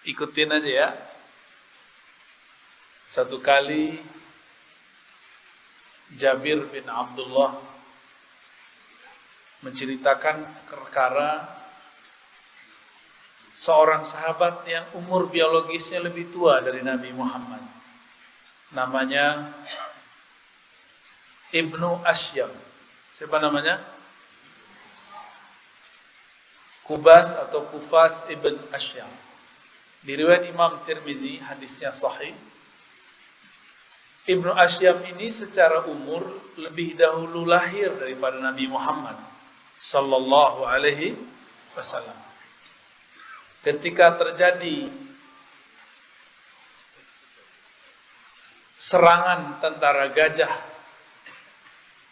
Ikutin aja ya. Satu kali Jabir bin Abdullah menceritakan perkara seorang sahabat yang umur biologisnya lebih tua dari Nabi Muhammad. Namanya Ibnu Asyam. Siapa namanya? Kubas atau Kufas ibn Asyam. Di riwayat Imam Tirmizi, hadisnya sahih. Ibnu Asyam ini secara umur lebih dahulu lahir daripada Nabi Muhammad sallallahu alaihi wasallam. Ketika terjadi serangan tentara gajah,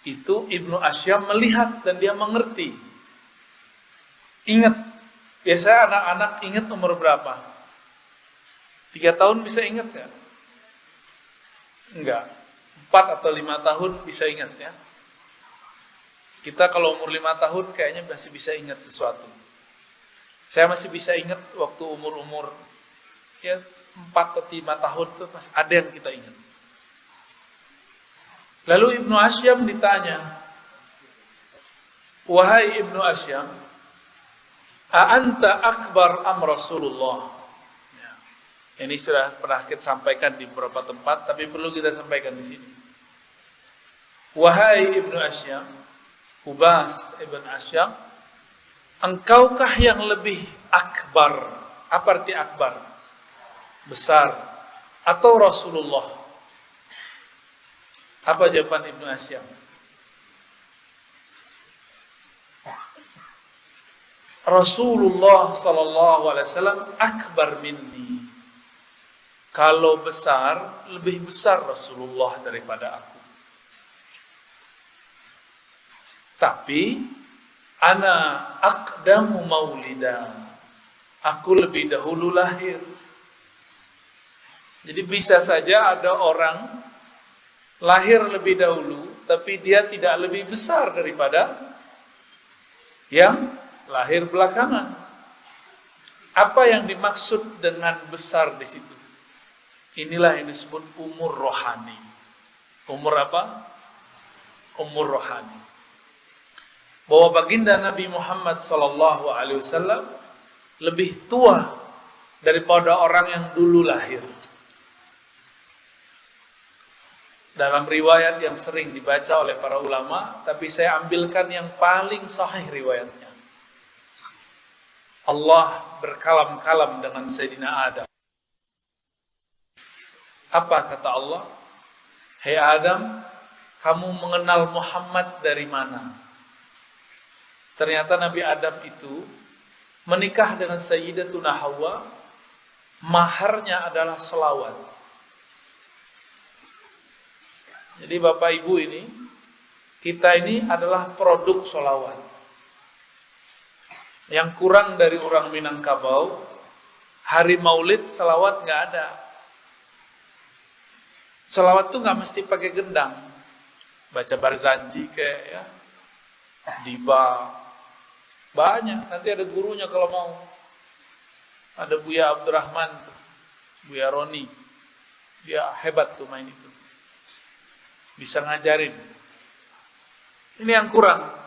itu Ibnu Asyam melihat dan dia mengerti. Ingat, biasanya anak-anak ingat umur berapa? 3 tahun bisa ingat ya? Enggak. 4 atau 5 tahun bisa ingat ya? Kita kalau umur 5 tahun kayaknya masih bisa ingat sesuatu. Saya masih bisa ingat waktu umur-umur ya 4 atau 5 tahun tuh pas ada yang kita ingat. Lalu Ibnu Asyam ditanya, "Wahai Ibnu Asyam, a'anta akbar am Rasulullah?" Ya. Ini sudah pernah kita sampaikan di beberapa tempat, tapi perlu kita sampaikan di sini. Wahai Ibnu Asyam, Kubas ibn Asyam, engkaukah yang lebih akbar? Apa arti akbar? Besar. Atau Rasulullah? Apa jawaban Ibnu Asyam? Rasulullah sallallahu alaihi wasallam akbar minni. Kalau besar, lebih besar Rasulullah daripada aku. Tapi ana aqdamu maulidan. Aku lebih dahulu lahir. Jadi bisa saja ada orang lahir lebih dahulu, tapi dia tidak lebih besar daripada yang lahir belakangan. Apa yang dimaksud dengan besar di situ? Inilah yang disebut umur rohani. Umur apa? Umur rohani. Bahwa baginda Nabi Muhammad SAW lebih tua daripada orang yang dulu lahir. Dalam riwayat yang sering dibaca oleh para ulama, tapi saya ambilkan yang paling sahih riwayatnya. Allah berkalam-kalam dengan Sayyidina Adam. Apa kata Allah? Hei Adam, kamu mengenal Muhammad dari mana? Ternyata Nabi Adam itu menikah dengan Sayyidatuna Hawa, maharnya adalah selawat. Jadi Bapak Ibu ini, kita ini adalah produk sholawat. Yang kurang dari orang Minangkabau, hari Maulid selawat nggak ada. Selawat tuh nggak mesti pakai gendang, baca Barzanji kayak ya, Diba, banyak. Nanti ada gurunya kalau mau. Ada Buya Abdurrahman tuh, Buya Roni, dia hebat tuh main itu. Bisa ngajarin. Ini yang kurang.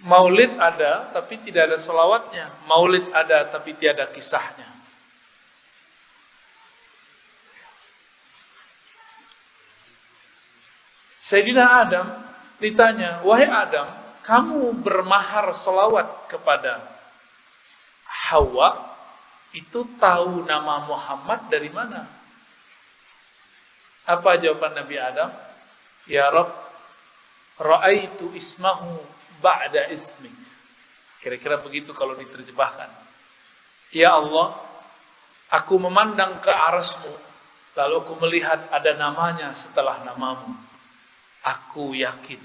Maulid ada tapi tidak ada selawatnya. Maulid ada tapi tiada kisahnya. Sayyidina Adam ditanya, "Wahai Adam, kamu bermahar selawat kepada Hawa, itu tahu nama Muhammad dari mana?" Apa jawaban Nabi Adam? Ya Rabb, ra'aitu ismahu ba'da ismik. Kira-kira begitu kalau diterjemahkan. Ya Allah, aku memandang ke arasmu, lalu aku melihat ada namanya setelah namamu. Aku yakin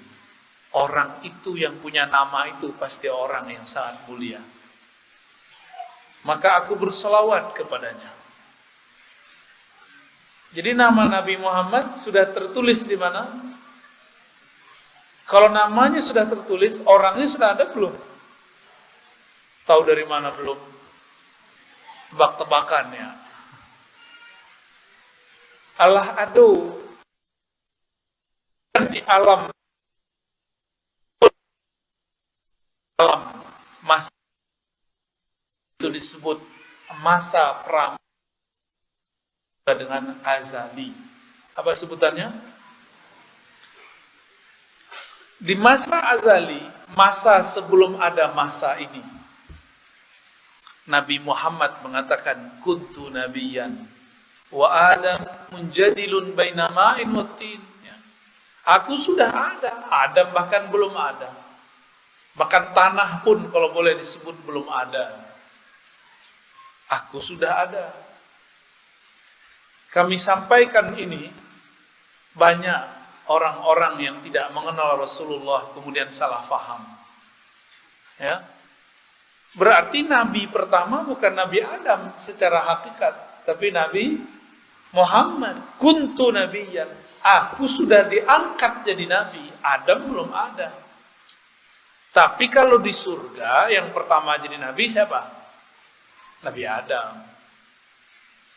orang itu yang punya nama itu pasti orang yang sangat mulia. Maka aku berselawat kepadanya. Jadi nama Nabi Muhammad sudah tertulis di mana? Kalau namanya sudah tertulis, orangnya sudah ada belum? Tahu dari mana belum? tebak-tebakan ya. Allah adu di alam masa itu disebut masa pramuka dengan azali. Apa sebutannya? Di masa azali, masa sebelum ada masa ini, Nabi Muhammad mengatakan kuntu nabiyyan wa Adam munjadilun baina ma'in wa tin. Aku sudah ada, Adam bahkan belum ada. Bahkan tanah pun kalau boleh disebut belum ada. Aku sudah ada. Kami sampaikan ini, banyak orang-orang yang tidak mengenal Rasulullah kemudian salah faham. Ya. Berarti Nabi pertama bukan Nabi Adam secara hakikat, tapi Nabi Muhammad. Kuntu nabiyyan. Aku sudah diangkat jadi Nabi. Adam belum ada. Tapi kalau di surga yang pertama jadi Nabi siapa? Nabi Adam.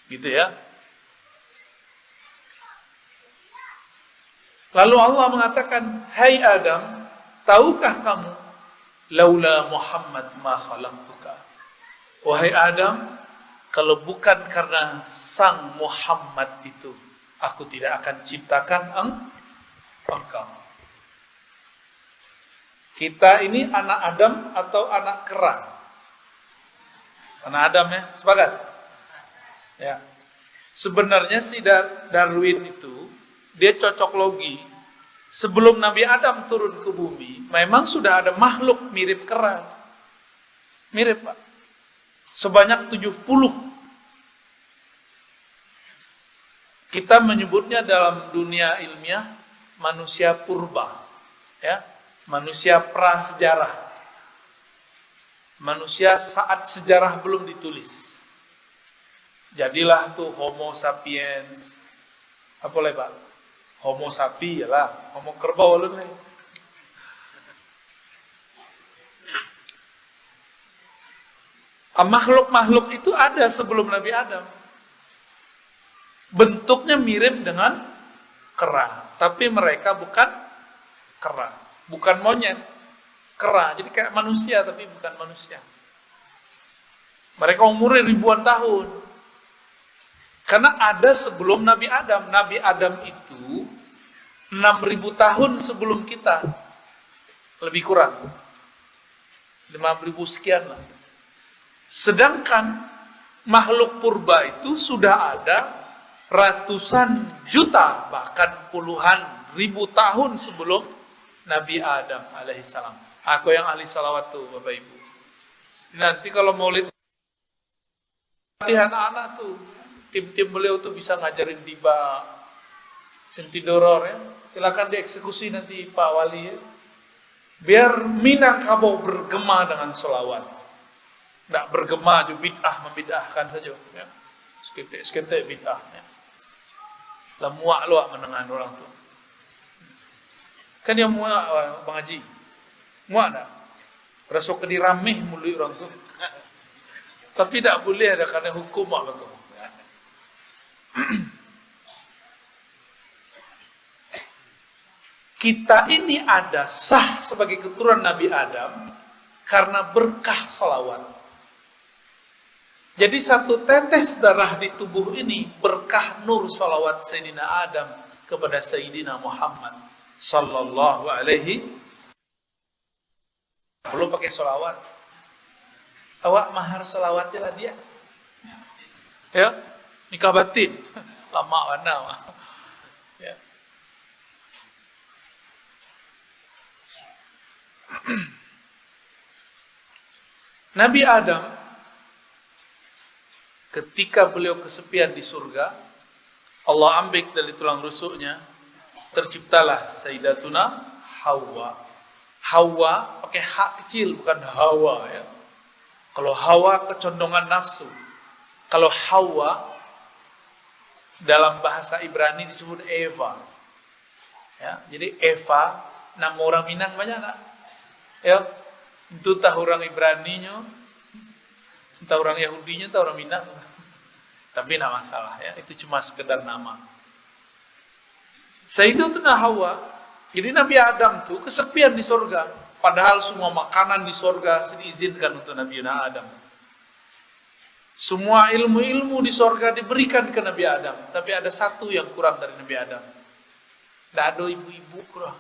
Gitu ya. Lalu Allah mengatakan, hai Adam, tahukah kamu, laula Muhammad ma khalaqtuka. Wahai Adam, kalau bukan karena sang Muhammad itu, aku tidak akan ciptakan engkau. Kita ini anak Adam atau anak kera? Anak Adam ya, sepakat? Ya. Sebenarnya si Darwin itu dia cocok logi. Sebelum Nabi Adam turun ke bumi, memang sudah ada makhluk mirip kera. Mirip, Pak. Sebanyak 70. Kita menyebutnya dalam dunia ilmiah manusia purba. Ya, manusia prasejarah. Manusia saat sejarah belum ditulis. Jadilah tuh Homo sapiens. Apa boleh, Pak? Homo sapi lah, Homo kerbau lah nih. Makhluk-makhluk itu ada sebelum Nabi Adam. Bentuknya mirip dengan kera, tapi mereka bukan kera, bukan monyet, kera. Jadi kayak manusia tapi bukan manusia. Mereka umurnya ribuan tahun. Karena ada sebelum Nabi Adam. Nabi Adam itu 6.000 tahun sebelum kita. Lebih kurang. 5.000 sekian lah. Sedangkan makhluk purba itu sudah ada ratusan juta, bahkan puluhan ribu tahun sebelum Nabi Adam alaihissalam. Aku yang ahli salawat tuh Bapak Ibu. Nanti kalau maulid latihan anak tuh, tim-tim beliau tuh bisa ngajarin tiba Sentidoror ya. Silakan dieksekusi nanti Pak Wali ya. Biar Minangkabau bergema dengan sholawat. Tidak bergema juga bid'ah membid'ahkan saja ya. Sekentek bid'ah ya. Lah muak luak menengan orang tuh. Kan yang muak Bang Haji. Muak tak? Rasa kediramih mulut orang tuh. Tapi tidak boleh ada karena hukum apa tu. Kita ini ada sah sebagai keturunan Nabi Adam karena berkah sholawat. Jadi satu tetes darah di tubuh ini berkah nur sholawat Sayyidina Adam kepada Sayyidina Muhammad sallallahu alaihi. Belum pakai sholawat. Awak mahar sholawatnya lah dia. Ya, nikah batin. Lama mana. Ya. Nabi Adam ketika beliau kesepian di surga, Allah ambil dari tulang rusuknya, terciptalah Sayyidatuna Hawa. Hawa pakai hak kecil bukan Hawa ya. Kalau Hawa kecondongan nafsu. Kalau Hawa dalam bahasa Ibrani disebut Eva. Ya, jadi Eva nama orang Minang banyak tak? Ya, itu tahu orang Ibraninya Entah orang Yahudinya, entah orang Minang. Tapi tidak masalah ya, itu cuma sekedar nama. Sayyidatuna Hawa, jadi Nabi Adam tuh kesepian di surga. Padahal semua makanan di surga diizinkan untuk Nabi Adam. Semua ilmu-ilmu di surga diberikan ke Nabi Adam. Tapi ada satu yang kurang dari Nabi Adam. Tidak ada ibu-ibu kurang.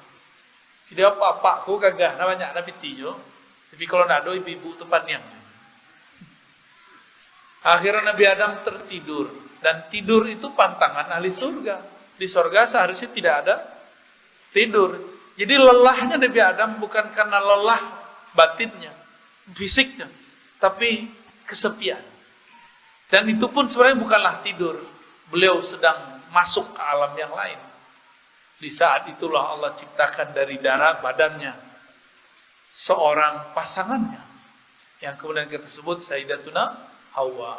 Jadi apa-apa, aku gagah, namanya Nabi Tiyo. Tapi kalau tidak ada ibu-ibu itu paniang. Akhirnya Nabi Adam tertidur. Dan tidur itu pantangan ahli surga. Di surga seharusnya tidak ada tidur. Jadi lelahnya Nabi Adam bukan karena lelah batinnya, fisiknya, tapi kesepian. Dan itu pun sebenarnya bukanlah tidur. Beliau sedang masuk ke alam yang lain. Di saat itulah Allah ciptakan dari darah badannya seorang pasangannya, yang kemudian kita sebut Sayyidatuna Hawa.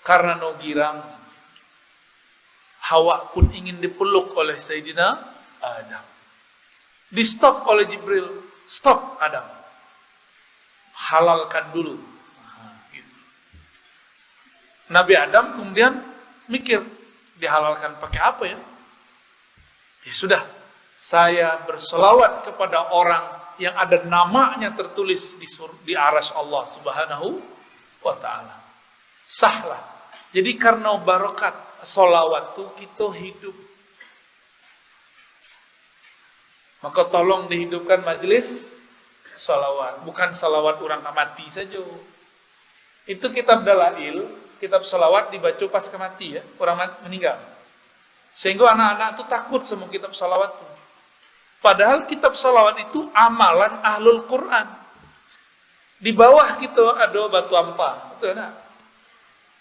Karena no girang, Hawa pun ingin dipeluk oleh Sayyidina Adam. Di stop oleh Jibril. Stop Adam. Halalkan dulu. Gitu. Nabi Adam kemudian mikir, dihalalkan pakai apa ya? Ya sudah, saya berselawat kepada orang yang ada namanya tertulis di arsy Allah Subhanahu wa ta'ala. Sahlah. Jadi karena barokat solawat itu kita hidup. Maka tolong dihidupkan majelis salawat. Bukan salawat orang mati saja. Itu kitab dalail, kitab salawat dibaca pas mati ya. Orang meninggal. Sehingga anak-anak itu takut sama kitab salawat itu. Padahal kitab salawat itu amalan ahlul Quran. Di bawah kita ada batu ampa. Betul tak?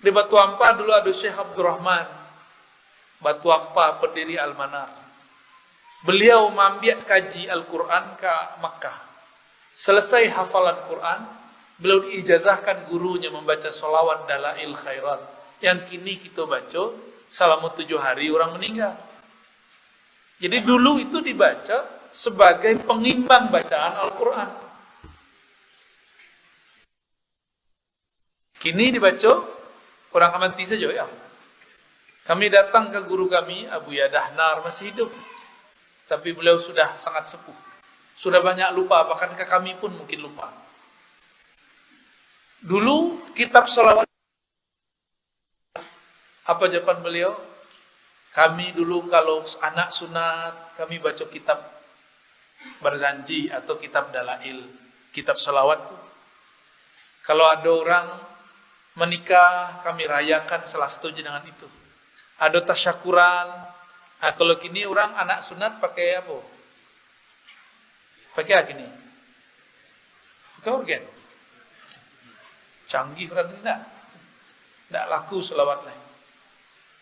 Di batu ampa dulu ada Syekh Abdurrahman. Batu ampa pendiri Al-Manar. Beliau mambiat kaji Al-Quran ke Makkah. Selesai hafalan Quran, beliau diijazahkan gurunya membaca sholawat dalail khairat. Yang kini kita baca selama 7 hari orang meninggal. Jadi dulu itu dibaca sebagai pengimbang bacaan Al-Quran. Kini dibaca orang mati saja ya. Kami datang ke guru kami, Abu Yadahnar, masih hidup. Tapi beliau sudah sangat sepuh. Sudah banyak lupa, bahkan ke kami pun mungkin lupa. Dulu kitab salawat, apa jawaban beliau? Kami dulu kalau anak sunat, kami baca kitab Barzanji atau kitab Dalail, kitab salawat. Kalau ada orang menikah, kami rayakan salah satu dengan itu. Ada tasyakuran. Nah, kalau kini orang anak sunat pakai apa? Pakai apa gini? Pakai organ. Canggih orang ini tidak laku selawat lain.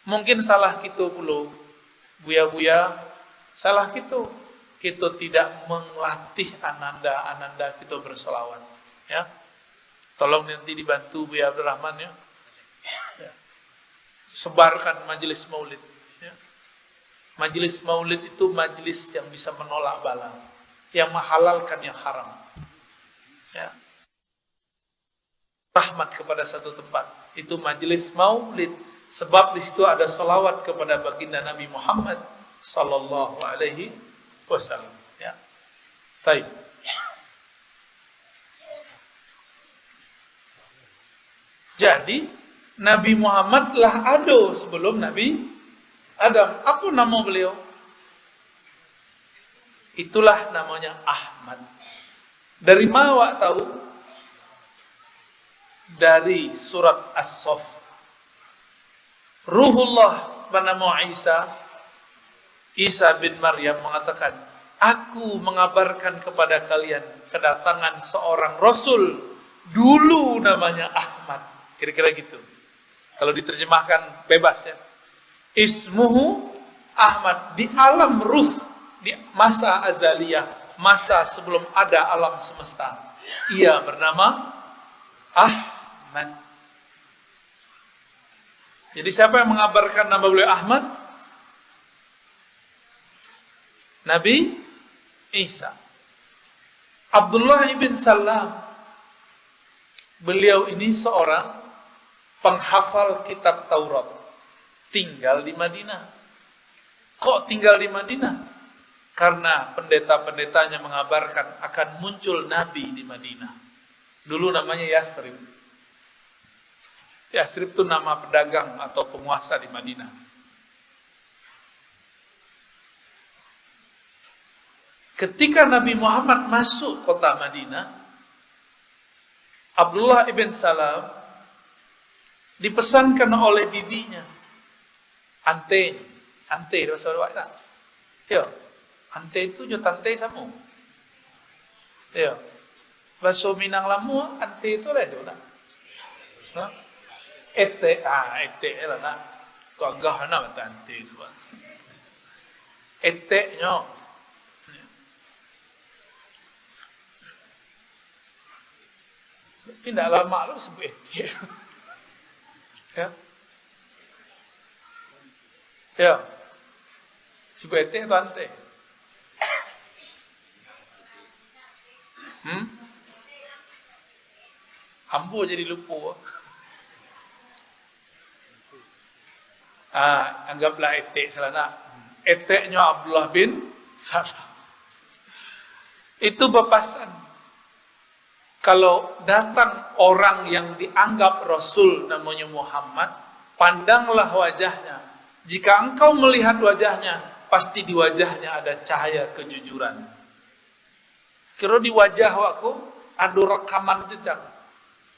Mungkin salah kita pula, buya-buya, salah kita. Kita tidak melatih ananda kita berselawat. Ya, tolong nanti dibantu Buya Abdurrahman ya. Sebarkan majelis maulid. Ya. Majelis maulid itu majelis yang bisa menolak bala, yang menghalalkan yang haram. Ya. Rahmat kepada satu tempat, itu majelis maulid. Sebab di situ ada salawat kepada baginda Nabi Muhammad sallallahu alaihi wasallam. Ya. Baik. Jadi Nabi Muhammad lah ada sebelum Nabi Adam. Apa nama beliau? Itulah namanya Ahmad. Dari mana awak tahu? Dari surat As-Saff. Ruhullah bernama Isa bin Maryam mengatakan, aku mengabarkan kepada kalian kedatangan seorang Rasul. Dulu namanya Ahmad. Kira-kira gitu. Kalau diterjemahkan bebas ya. Ismuhu Ahmad. Di alam ruh, di masa azaliyah, masa sebelum ada alam semesta, ia bernama Ahmad. Jadi siapa yang mengabarkan nama beliau Ahmad? Nabi Isa. Abdullah ibn Salam beliau ini seorang penghafal kitab Taurat, tinggal di Madinah. Kok tinggal di Madinah? Karena pendeta-pendetanya mengabarkan akan muncul Nabi di Madinah. Dulu namanya Yasrib. Yasrib itu nama pedagang atau penguasa di Madinah. Ketika Nabi Muhammad masuk kota Madinah, Abdullah ibn Salam dipesankan oleh bibinya, ante bahasa Arab tak? Ya, ante itu jo tante samu. Ya, bahasa Minang lamu ante itu lah jo nak. Ete lah nak. Kau agak nak kata ante itu. Ete nyo. Tapi tidak lama lu sebut ete. Ya. Sebut ete atau ante? Ambo jadi lupa. Anggaplah ete selana. Eteknya Abdullah bin Salam. Itu papasan. Kalau datang orang yang dianggap Rasul namanya Muhammad, pandanglah wajahnya. Jika engkau melihat wajahnya, pasti di wajahnya ada cahaya kejujuran. Kira di wajah aku ada rekaman jejak.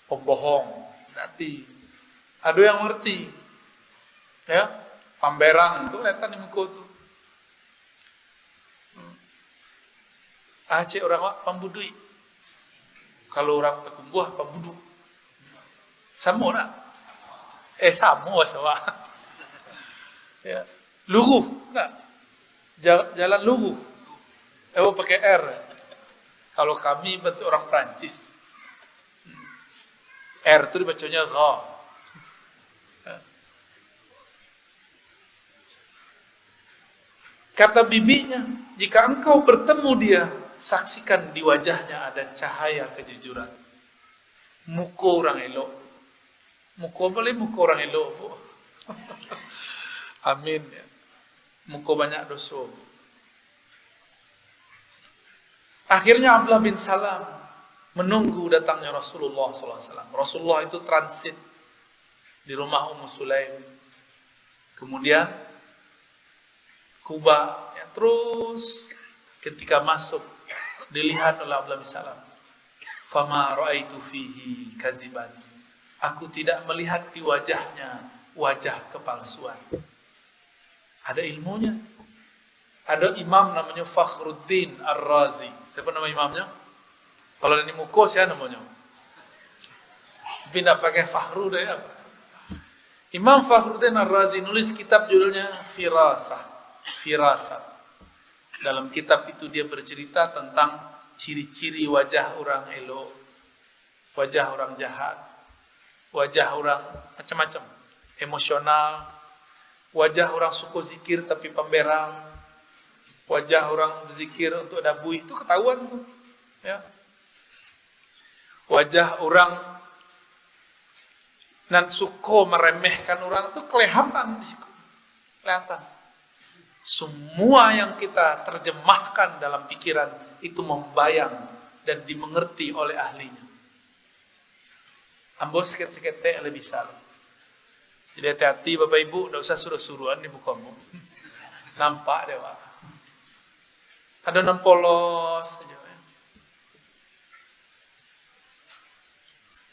Pembohong, berarti ada yang ngerti. Ya, pamberang tu lihat di muka tu. Aceh orang wak pambudui. Kalau orang pekumbuh pembunuh. Sama nak? Sama sawa. Ya. Luruh nak? Jalan luruh. Pakai R. Kalau kami bentuk orang Perancis. R itu dibacanya Ra. Kata bibinya, jika engkau bertemu dia, saksikan di wajahnya ada cahaya kejujuran. Muka orang elok. Muka boleh muka orang elok. Amin. Muka banyak dosa. Akhirnya Abdullah bin Salam menunggu datangnya Rasulullah SAW. Rasulullah itu transit di rumah Ummu Sulaim. Kemudian Kuba, ya, terus ketika masuk dilihat oleh Abdullah bin Salam. Fama ra'aitu fihi kaziban. Aku tidak melihat di wajahnya wajah kepalsuan. Ada ilmunya. Ada imam namanya Fakhruddin Ar-Razi. Siapa nama imamnya? Kalau ini muka siapa namanya? Tapi tidak pakai Fakhru deh. Imam Fakhruddin Ar-Razi nulis kitab judulnya Firasat. Dalam kitab itu dia bercerita tentang ciri-ciri wajah orang elok, wajah orang jahat, wajah orang macam-macam, emosional, wajah orang suku zikir tapi pemberang, wajah orang berzikir untuk dabui, itu ketahuan tuh, ya. Wajah orang nan suko meremehkan orang itu kelihatan di situ, kelihatan. Semua yang kita terjemahkan dalam pikiran itu membayang dan dimengerti oleh ahlinya. Ambo sikit-sikit lebih salah. Jadi hati-hati Bapak Ibu, tidak usah suruh-suruhan di bukamu. Nampak deh Pak. Ada non polos saja.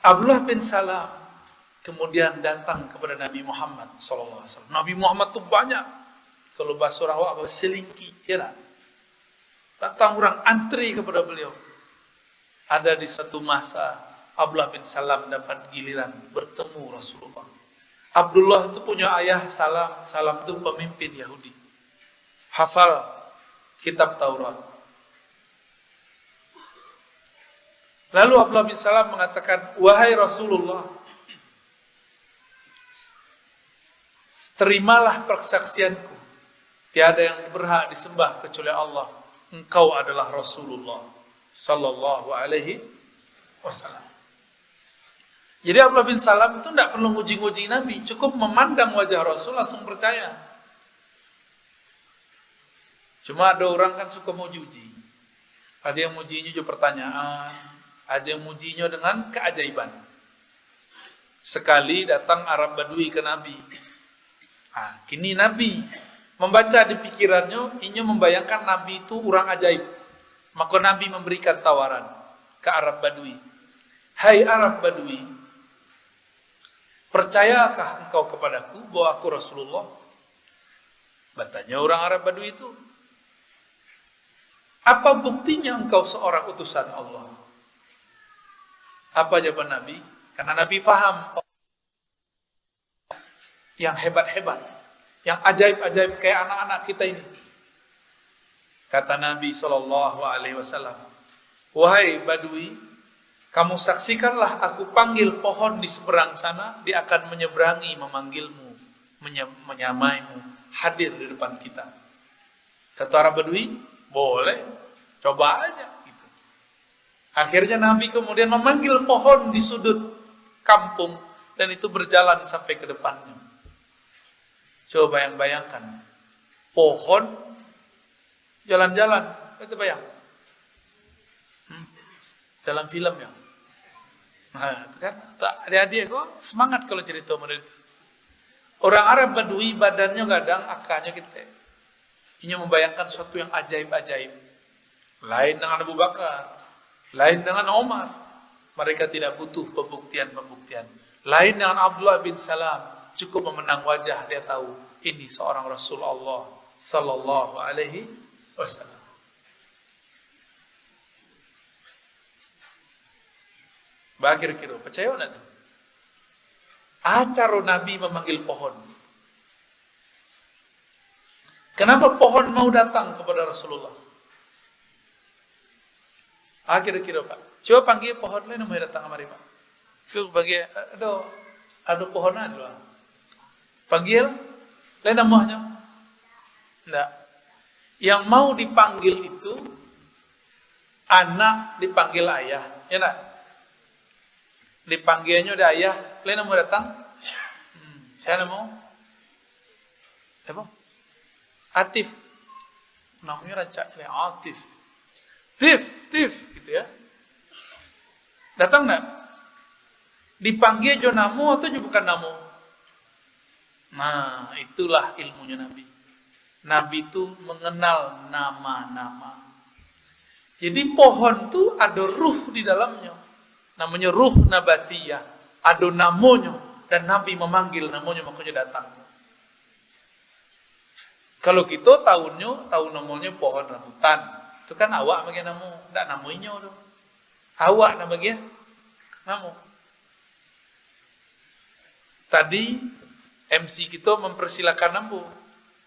Abdullah bin Salam kemudian datang kepada Nabi Muhammad SAW. Nabi Muhammad itu banyak. Kalau bahasa orang awak selingki, ya tak? Datang orang antri kepada beliau. Ada di satu masa Abdullah bin Salam dapat giliran bertemu Rasulullah. Abdullah itu punya ayah Salam. Salam itu pemimpin Yahudi. Hafal kitab Taurat. Lalu Abdullah bin Salam mengatakan, wahai Rasulullah, terimalah persaksianku. Tiada yang berhak disembah kecuali Allah. Engkau adalah Rasulullah sallallahu alaihi wasallam. Jadi Abdullah bin Salam itu tidak perlu nguji-nguji Nabi, cukup memandang wajah Rasul langsung percaya. Cuma ada orang kan suka mau uji. Ada yang mujinya juga pertanyaan, ada yang mujinya dengan keajaiban. Sekali datang Arab Badui ke Nabi. Kini Nabi membaca di pikirannya, ini membayangkan Nabi itu orang ajaib. Maka Nabi memberikan tawaran ke Arab Badui. Hai Arab Badui, percayakah engkau kepadaku bahwa aku Rasulullah? Bertanya orang Arab Badui itu, apa buktinya engkau seorang utusan Allah? Apa jawaban Nabi? Karena Nabi paham yang hebat-hebat, yang ajaib-ajaib kayak anak-anak kita ini. Kata Nabi SAW, wahai Badui, kamu saksikanlah aku panggil pohon di seberang sana, dia akan menyeberangi, memanggilmu, menyamaimu, hadir di depan kita. Kata Arab Badui, boleh, coba aja. Gitu. Akhirnya Nabi kemudian memanggil pohon di sudut kampung, dan itu berjalan sampai ke depannya. Coba bayangkan, pohon jalan-jalan, itu bayang. Dalam film ya. Nah, itu kan adik-adik kok semangat kalau cerita model itu. Orang Arab Badui badannya gadang, akanya kita. Ini membayangkan sesuatu yang ajaib-ajaib. Lain dengan Abu Bakar, lain dengan Umar. Mereka tidak butuh pembuktian-pembuktian. Lain dengan Abdullah bin Salam, cukup memandang wajah dia tahu ini seorang Rasulullah sallallahu alaihi wasallam. Kira-kira percaya enggak tuh? Acara Nabi memanggil pohon. Kenapa pohon mau datang kepada Rasulullah? Kira-kira Pak. Coba panggil pohon lain mau datang kemari Pak. Coba panggil, ada pohon ada. Panggil, lain namanya. Enggak. Yang mau dipanggil itu anak dipanggil ayah, ya enggak? Dipanggilnya udah ayah, lain mau datang. Saya mau. Apa? Atif. Namanya raja ini Atif. Tif, gitu ya. Datang enggak? Dipanggil jo namu atau jo bukan namu? Nah, itulah ilmunya Nabi. Nabi itu mengenal nama-nama. Jadi pohon itu ada ruh di dalamnya. Namanya ruh nabatiyah. Ada namanya. Dan Nabi memanggil namanya, makanya datang. Kalau kita tahu namanya pohon rambutan. Itu kan awak bagi namu. Tidak namanya. Awak namanya namu. Tadi MC kita mempersilakan namu.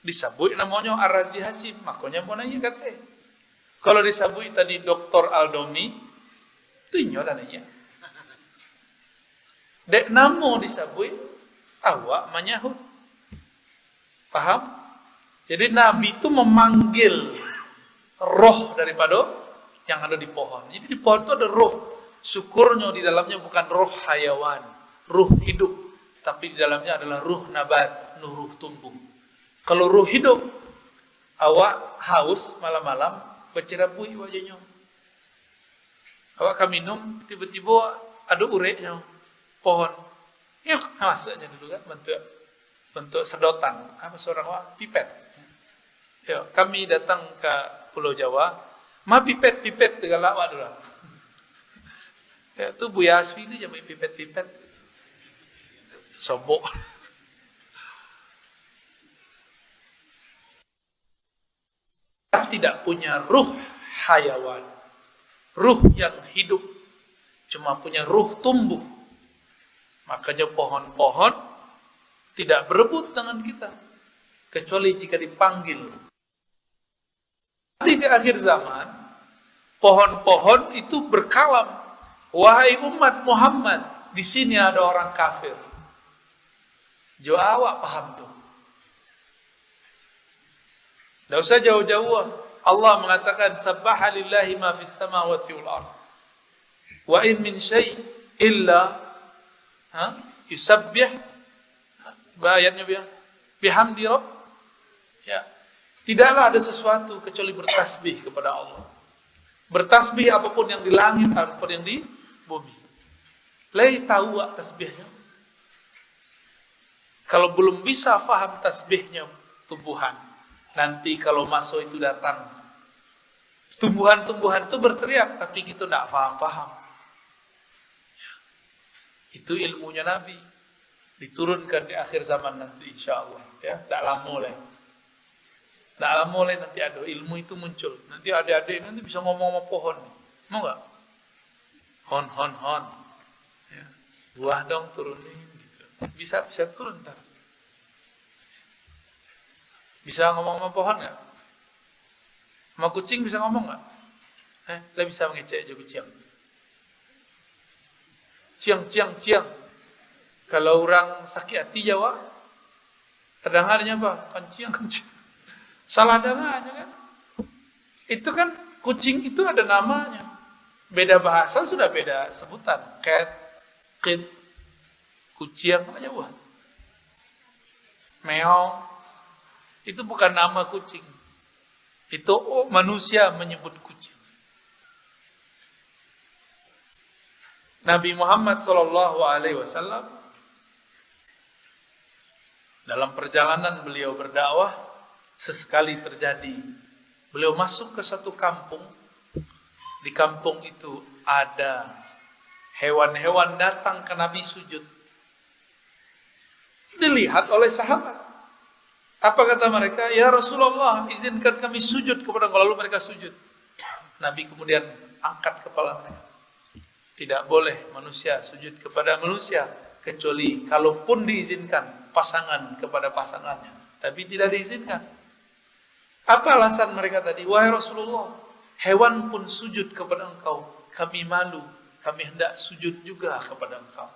Disabui namanya Ar-Razi Hashim. Makanya mau nanya kata. Kalau disabui tadi Dr. Aldomi. Itu nanya. Dek namo disabui, awak menyahut. Paham? Jadi Nabi itu memanggil roh daripada yang ada di pohon. Jadi di pohon itu ada roh. Syukurnya di dalamnya bukan roh hayawan, ruh hidup. Tapi di dalamnya adalah ruh nabat, ruh tumbuh. Kalau ruh hidup, awak haus malam-malam, bercerabui wajahnya. Awak minum, tiba-tiba ada ureknya. Pohon, yuk masuk aja dulu kan, bentuk sedotan, apa seorang pipet. Yuk, kami datang ke Pulau Jawa, pipet dengan lawak dulu. Ya, itu Bu Yaswi itu jadi pipet, sobok. Tidak punya ruh hayawan, ruh yang hidup, cuma punya ruh tumbuh. Makanya pohon-pohon tidak berebut dengan kita. Kecuali jika dipanggil. Nanti di akhir zaman, pohon-pohon itu berkalam. Wahai umat Muhammad, di sini ada orang kafir. Jo awak paham tuh. Tidak usah jauh-jauh. Allah mengatakan, Sabbaha lillahi ma fis samawati wal ardh. Wa in min syai' illa Yusabbih, ayatnya bihamdi rabb. Ya. Tidaklah ada sesuatu kecuali bertasbih kepada Allah. Bertasbih apapun yang di langit, apapun yang di bumi. Lai tahu tasbihnya. Kalau belum bisa faham tasbihnya tumbuhan, nanti kalau masuk itu datang tumbuhan-tumbuhan itu berteriak, tapi kita tidak paham-paham. Itu ilmunya Nabi, diturunkan di akhir zaman nanti insya Allah. Ya, tidak lama lagi. Tidak lama lagi nanti ada ilmu itu muncul. Nanti adik-adik nanti bisa ngomong sama pohon. Mau nggak? Hon. Ya. Buah dong turunin. Gitu. Bisa turun ntar. Bisa ngomong sama pohon nggak? Sama kucing bisa ngomong nggak? Lah bisa mengecek juga kucing. Ciang. Kalau orang sakit hati Jawa, terdengarnya apa? Kencing. Salah dengarnya kan? Itu kan kucing itu ada namanya. Beda bahasa sudah beda sebutan. Cat, kid, kucing aja buat. Meong. Itu bukan nama kucing. Itu manusia menyebut kucing. Nabi Muhammad SAW dalam perjalanan beliau berdakwah, sesekali terjadi beliau masuk ke suatu kampung. Di kampung itu ada hewan-hewan datang ke Nabi sujud. Dilihat oleh sahabat. Apa kata mereka? Ya Rasulullah, izinkan kami sujud kepada Engkau. Lalu mereka sujud. Nabi kemudian angkat kepala mereka. Tidak boleh manusia sujud kepada manusia, kecuali kalaupun diizinkan pasangan kepada pasangannya. Tapi tidak diizinkan. Apa alasan mereka tadi? Wahai Rasulullah, hewan pun sujud kepada Engkau, kami malu, kami hendak sujud juga kepada Engkau.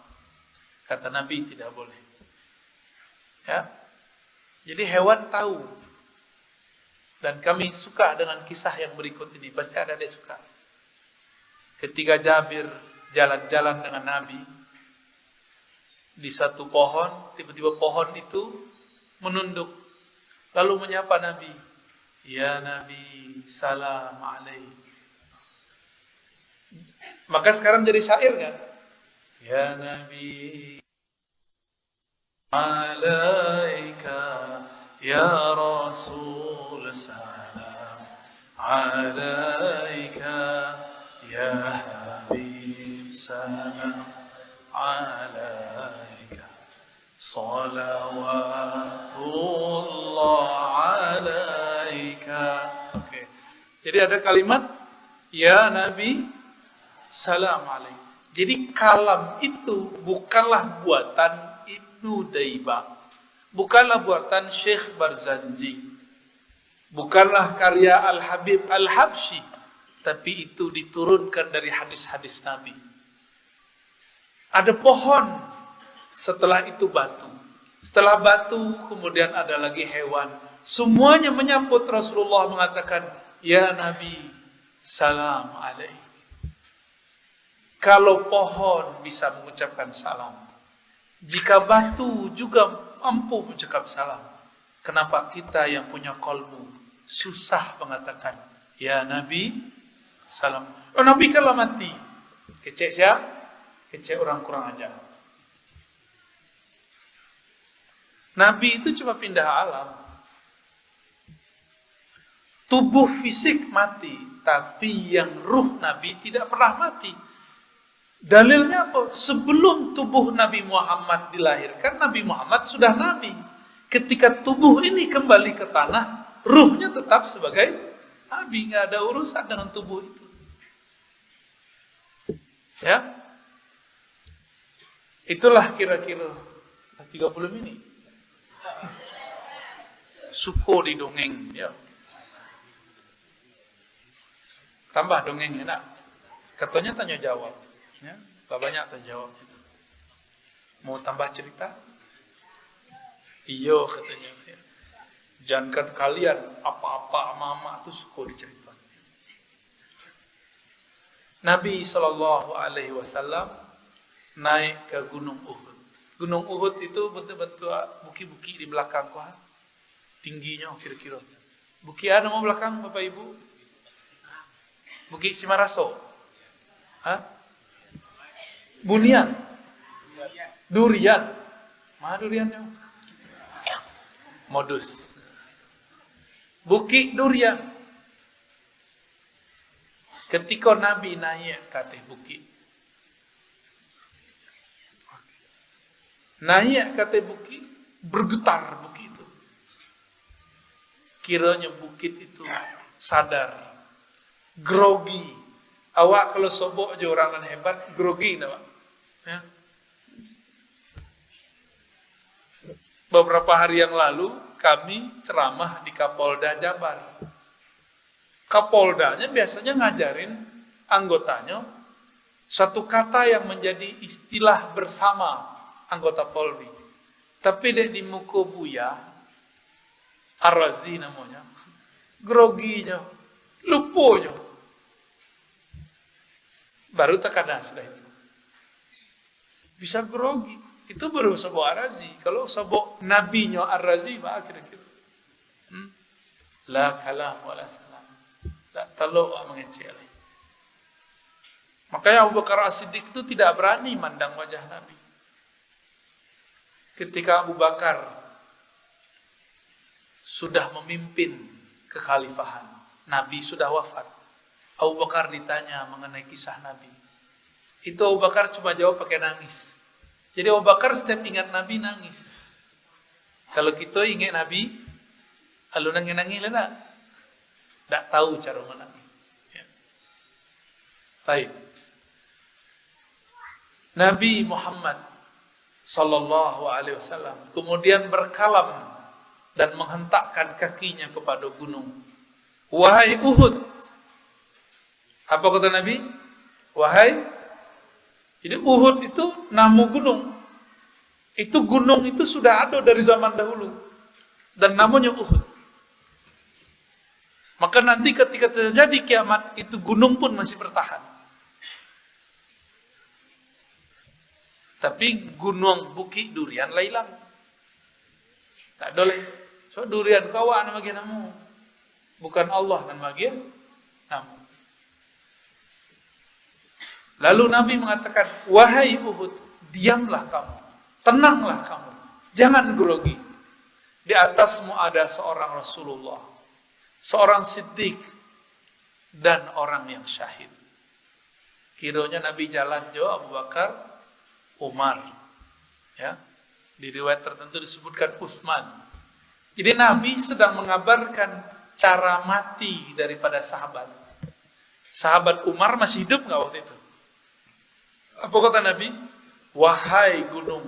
Kata Nabi, tidak boleh. Ya. Jadi hewan tahu. Dan kami suka dengan kisah yang berikut ini. Pasti ada yang suka. Ketika Jabir jalan-jalan dengan Nabi di satu pohon, tiba-tiba pohon itu menunduk. Lalu menyapa Nabi. Ya Nabi, salam alaik. Maka sekarang jadi syair kan? Ya Nabi, alaika, ya Rasul, salam alaika, ya Habib, salam alaika, salawatullah alaika. Oke. Jadi ada kalimat ya Nabi, salam alaika. Jadi kalam itu bukanlah buatan Ibnu Daibah, bukanlah buatan Syekh Barzanji, bukanlah karya Al-Habib Al-Habsyi, tapi itu diturunkan dari hadis-hadis Nabi. Ada pohon, setelah itu batu. Setelah batu kemudian ada lagi hewan. Semuanya menyambut Rasulullah mengatakan, ya Nabi, salam alaik. Kalau pohon bisa mengucapkan salam, jika batu juga mampu mengucap salam, kenapa kita yang punya qalbu susah mengatakan, ya Nabi, salam. Oh, Nabi kalau mati, kecek siapa? Kecek orang kurang ajar. Nabi itu cuma pindah alam. Tubuh fisik mati, tapi yang ruh Nabi tidak pernah mati. Dalilnya apa? Sebelum tubuh Nabi Muhammad dilahirkan, Nabi Muhammad sudah Nabi. Ketika tubuh ini kembali ke tanah, ruhnya tetap sebagai Nabi. Nggak ada urusan dengan tubuh itu. Ya, itulah kira-kira 30 menit. Suko di dongeng, ya. Tambah dongeng enak. Katanya tanya jawab. Ya, tak banyak terjawab itu. Mau tambah cerita? Iyo katanya. Ya. Jangankan kalian apa-apa mama itu suka diceritakan. Nabi SAW naik ke Gunung Uhud. Gunung Uhud itu bentuk-bentuk buki-buki di belakang kuah. Tingginya kira-kira. Buki ada mau belakang Bapak Ibu? Buki Simaraso. Hah? Bunian. Durian. Mana duriannya? Modus. Buki durian. Ketika Nabi naik ke atas bukit. Naik ke atas bukit, bergetar bukit itu. Kiranya bukit itu sadar. Grogi. Awak kalau sobok aja orang hebat, grogi nama. Ya. Beberapa hari yang lalu kami ceramah di Kapolda Jabar. Kapoldanya biasanya ngajarin anggotanya satu kata yang menjadi istilah bersama anggota Polri. Tapi di muka buya, Ar-Razi namanya, groginya, luponya. Baru terkadang sudah itu. Bisa grogi. Itu baru sebuah Ar-Razi. Kalau sebuah nabinya Ar-Razi, bah kira-kira. La kalam wa la salam. Tak teluk mengecil. Makanya Abu Bakar As-Siddiq itu tidak berani mandang wajah Nabi. Ketika Abu Bakar sudah memimpin kekhalifahan, Nabi sudah wafat. Abu Bakar ditanya mengenai kisah Nabi. Itu Abu Bakar cuma jawab pakai nangis. Jadi Abu Bakar setiap ingat Nabi nangis. Kalau kita ingat Nabi, lalu nangis-nangis lah. Tak tahu cara menangis. Ya. Baik. Nabi Muhammad sallallahu alaihi wasallam kemudian berkalam dan menghentakkan kakinya kepada gunung. Wahai Uhud. Apa kata Nabi? Wahai. Jadi Uhud itu nama gunung. Itu gunung itu sudah ada dari zaman dahulu. Dan namanya Uhud. Maka nanti ketika terjadi kiamat, itu gunung pun masih bertahan. Tapi gunung bukit durian lah hilang. Tak boleh. So durian kawan nama namu. Bukan Allah nama namu. Lalu Nabi mengatakan, wahai Uhud, diamlah kamu. Tenanglah kamu. Jangan grogi. Di atasmu ada seorang Rasulullah. Seorang Siddiq dan orang yang syahid. Kiranya Nabi jalan jauh Abu Bakar, Umar. Ya. Di riwayat tertentu disebutkan Utsman. Jadi Nabi sedang mengabarkan cara mati daripada sahabat. Sahabat Umar masih hidup nggak waktu itu? Apa kata Nabi? Wahai gunung,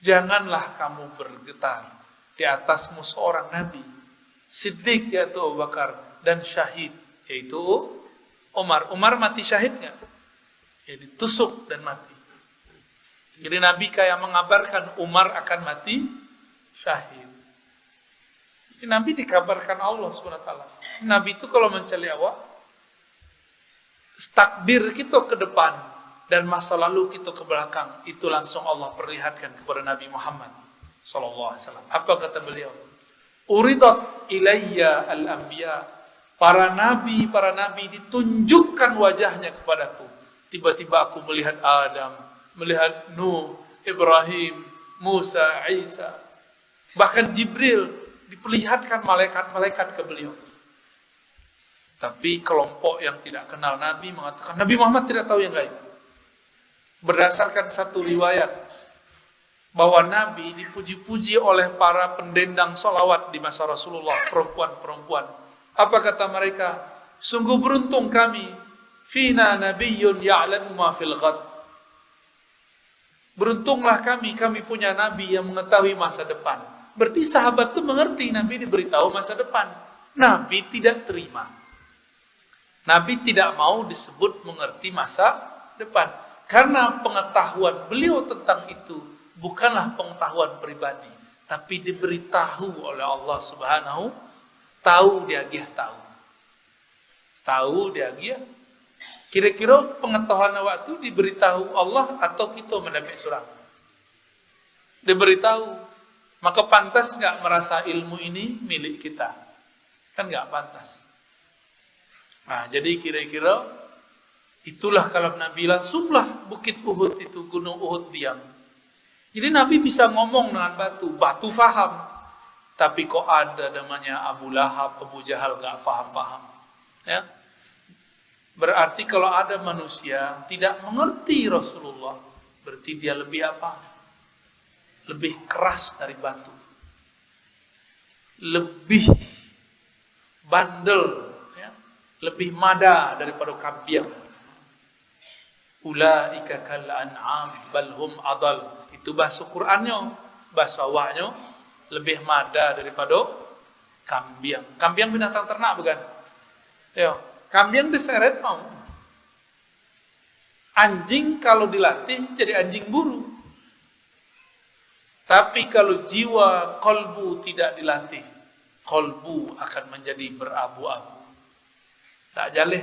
janganlah kamu bergetar. Di atasmu seorang Nabi. Siddiq yaitu Abu Bakar dan syahid yaitu Umar. Umar mati syahid nggak? Ya ditusuk dan mati. Jadi Nabi kayak mengabarkan Umar akan mati syahid. Jadi Nabi dikabarkan Allah SWT. Nabi itu kalau mencari awak, takdir kita ke depan dan masa lalu kita ke belakang, itu langsung Allah perlihatkan kepada Nabi Muhammad SAW. Apa kata beliau? Uridat ilayya al-anbiya. Para nabi ditunjukkan wajahnya kepadaku. Tiba-tiba aku melihat Adam, melihat Nuh, Ibrahim, Musa, Isa. Bahkan Jibril diperlihatkan malaikat-malaikat ke beliau. Tapi kelompok yang tidak kenal Nabi mengatakan Nabi Muhammad tidak tahu yang gaib. Berdasarkan satu riwayat bahwa Nabi dipuji-puji oleh para pendendang sholawat di masa Rasulullah, perempuan-perempuan. Apa kata mereka? Sungguh beruntung kami. Fina nabiyyun ya'lamu ma fil ghad. Beruntunglah kami punya Nabi yang mengetahui masa depan. Berarti sahabat itu mengerti Nabi diberitahu masa depan. Nabi tidak terima. Nabi tidak mau disebut mengerti masa depan. Karena pengetahuan beliau tentang itu bukanlah pengetahuan pribadi, tapi diberitahu oleh Allah Subhanahu. Tahu dia tahu. Tahu dia. Kira-kira pengetahuan waktu diberitahu Allah atau kita mendapat surah? diberitahu. Maka pantas nggak merasa ilmu ini milik kita? Kan nggak pantas. Nah, jadi kira-kira itulah kalau Nabi langsunglah bukit Uhud itu, gunung Uhud diam. Jadi Nabi bisa ngomong dengan batu, batu faham. Tapi kok ada namanya Abu Lahab, Abu Jahal nggak faham-faham. Ya. Berarti kalau ada manusia tidak mengerti Rasulullah, berarti dia lebih apa? Lebih keras dari batu, lebih bandel, ya? Lebih mada daripada kambing. Ulaika kal an'am bal hum adal. Itu bahasa Qur'annya, bahasa wahnya lebih mada daripada kambing. Kambing binatang ternak bukan? Ya, kambing diseret mau. Anjing kalau dilatih jadi anjing buru. Tapi kalau jiwa kolbu tidak dilatih, kolbu akan menjadi berabu-abu. Tak jaleh.